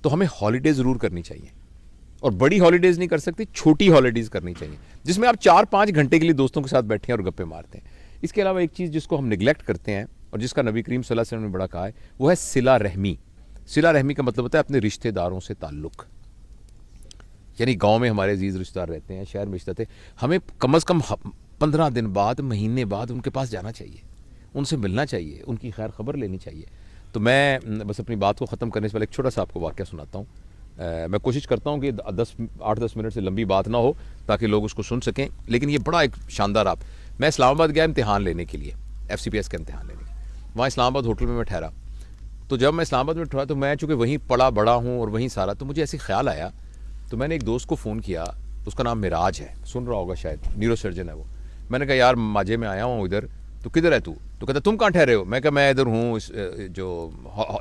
तो हमें हॉलीडे ज़रूर करनी चाहिए, और बड़ी हॉलीडेज़ नहीं कर सकती, छोटी हॉलीडेज़ करनी चाहिए जिसमें आप 4-5 घंटे के लिए दोस्तों के साथ बैठे हैं और गप्पे मारते हैं। इसके अलावा एक चीज़ जिसको हम निगलेक्ट करते हैं और जिसका नबी करीम सल्लल्लाहु अलैहि वसल्लम ने बड़ा कहा है, वो है सिला रहमी। सिला रहमी का मतलब होता है अपने रिश्तेदारों से ताल्लुक़। यानी गांव में हमारे अजीज़ रिश्तेदार रहते हैं, शहर में रिश्ते, हमें कम अज़ कम 15 दिन बाद, महीने बाद उनके पास जाना चाहिए, उनसे मिलना चाहिए, उनकी खैर खबर लेनी चाहिए। तो मैं बस अपनी बात को ख़त्म करने से पहले एक छोटा सा आपको वाक़या सुनाता हूँ। मैं कोशिश करता हूँ कि 8-10 मिनट से लंबी बात ना हो ताकि लोग उसको सुन सकें, लेकिन ये बड़ा एक शानदार मैं इस्लामाबाद गया इम्तिहान लेने के लिए, FCPS का इम्तिहान लेने के लिए। वहाँ इस्लामाबाद होटल में मैं ठहरा। तो जब मैं इस्लामाबाद में ठहरा तो मैं चूँकि वहीं पला बड़ा हूँ और वहीं सारा, तो मुझे ऐसे ख्याल आया, तो मैंने एक दोस्त को फ़ोन किया, उसका नाम मिराज है, सुन रहा होगा शायद, न्यूरोसर्जन है वो। मैंने कहा यार माजे में आया हूँ इधर, तो किधर है तू? तो कहता तुम कहाँ ठहरे हो? मैं कहा मैं इधर हूँ जो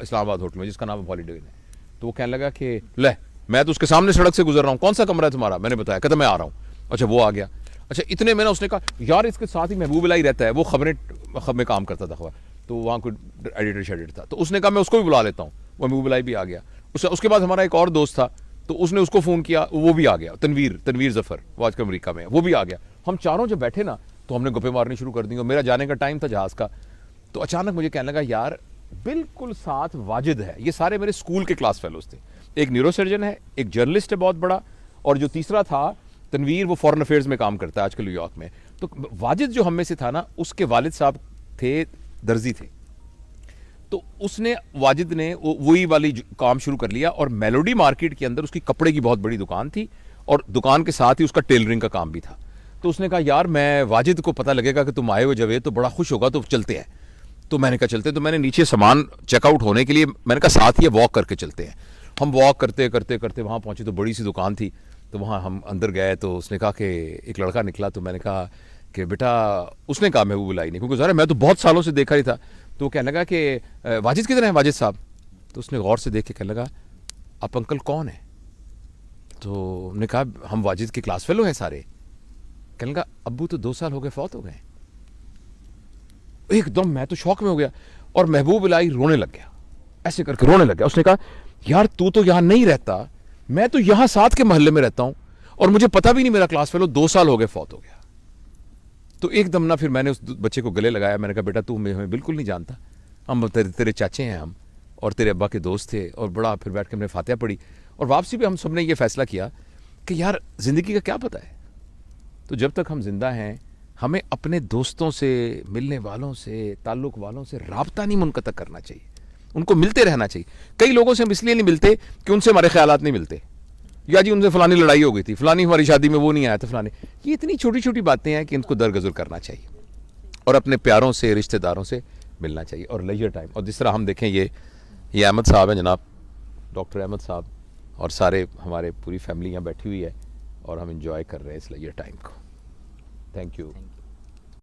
इस्लामाबाद होटल में जिसका नाम हॉलीडे इन है। तो वो कहने लगा कि ले मैं तो उसके सामने सड़क से गुजर रहा हूँ, कौन सा कमरा है तुम्हारा? मैंने बताया, कहता मैं आ रहा हूँ। अच्छा वो आ गया। अच्छा इतने में ना उसने कहा यार इसके साथ ही महबूब इलाही रहता है, वो खबर में काम करता था खबर, तो वहाँ कोई एडिटर शेडिटर था, तो उसने कहा मैं उसको भी बुला लेता हूँ। वो महबूब इलाही भी आ गया। उसके बाद हमारा एक और दोस्त था, तो उसने उसको फ़ोन किया, वो भी आ गया, तनवीर ज़फ़र, वो आजकल अमेरिका में है, वो भी आ गया। हम चारों जब बैठे ना तो हमने गप्पे मारनी शुरू कर दी, और मेरा जाने का टाइम था जहाज़ का। तो अचानक मुझे कहने लगा यार बिल्कुल साथ वाजिद है, ये सारे मेरे स्कूल के क्लास फेलोज थे, एक न्यूरोसर्जन है, एक जर्नलिस्ट है बहुत बड़ा, और जो तीसरा था तनवीर, वो फॉरेन अफेयर्स में काम करता है आजकल न्यूयॉर्क में। तो वाजिद जो हम में से था ना, उसके वालिद साहब थे दर्जी थे, तो उसने वाजिद ने वही वाली काम शुरू कर लिया, और मेलोडी मार्केट के अंदर उसकी कपड़े की बहुत बड़ी दुकान थी, और दुकान के साथ ही उसका टेलरिंग का काम भी था। तो उसने कहा यार मैं वाजिद को पता लगेगा कि तुम आए हो जब, तो बड़ा खुश होगा, तो चलते हैं। तो मैंने कहा चलते। तो मैंने नीचे सामान चेकआउट होने के लिए मैंने कहा साथ ही वॉक करके चलते हैं। हम वॉक करते करते करते वहाँ पहुँचे, तो बड़ी सी दुकान थी, तो वहाँ हम अंदर गए। तो उसने कहा कि एक लड़का निकला, तो मैंने कहा कि बेटा, उसने कहा महबूब इलाही ने, क्योंकि ज़रा मैं तो बहुत सालों से देखा ही था। तो वो कहने लगा कि वाजिद किधर है वाजिद साहब? तो उसने गौर से देख के कहने लगा आप अंकल कौन है? तो हमने कहा हम वाजिद के क्लास फेलो हैं सारे। कहने लगा अब्बू तो 2 साल हो गए, फौत हो गए। एकदम मैं तो शौक में हो गया, और महबूब इलाही रोने लग गया, ऐसे करके रोने लग गया। उसने कहा यार तू तो यहाँ नहीं रहता, मैं तो यहाँ साथ के मोहल्ले में रहता हूँ, और मुझे पता भी नहीं मेरा क्लास फेलो 2 साल हो गए, फौत हो गया। तो एकदम ना फिर मैंने उस बच्चे को गले लगाया, मैंने कहा बेटा तू हमें बिल्कुल नहीं जानता, हम तेरे चाचे हैं हम, और तेरे अब्बा के दोस्त थे। और बड़ा फिर बैठ के हमने फातिहा पढ़ी, और वापसी पे हम सब ने ये फैसला किया कि यार ज़िंदगी का क्या पता है, तो जब तक हम जिंदा हैं हमें अपने दोस्तों से, मिलने वालों से, ताल्लुक़ वालों से राब्ता नहीं मुनक़ता करना चाहिए, उनको मिलते रहना चाहिए। कई लोगों से हम इसलिए नहीं मिलते कि उनसे हमारे ख्यालात नहीं मिलते, या जी उनसे फलानी लड़ाई हो गई थी, फलानी हमारी शादी में वो नहीं आया था, फलानी। ये इतनी छोटी छोटी बातें हैं कि इनको दरगुजर करना चाहिए, और अपने प्यारों से, रिश्तेदारों से मिलना चाहिए, और लेजर टाइम। और जिस तरह हम देखें, ये अहमद साहब हैं जनाब, डॉक्टर अहमद साहब, और सारे हमारे पूरी फैमिली यहाँ बैठी हुई है, और हम इंजॉय कर रहे हैं इस लेजर टाइम को। Thank you.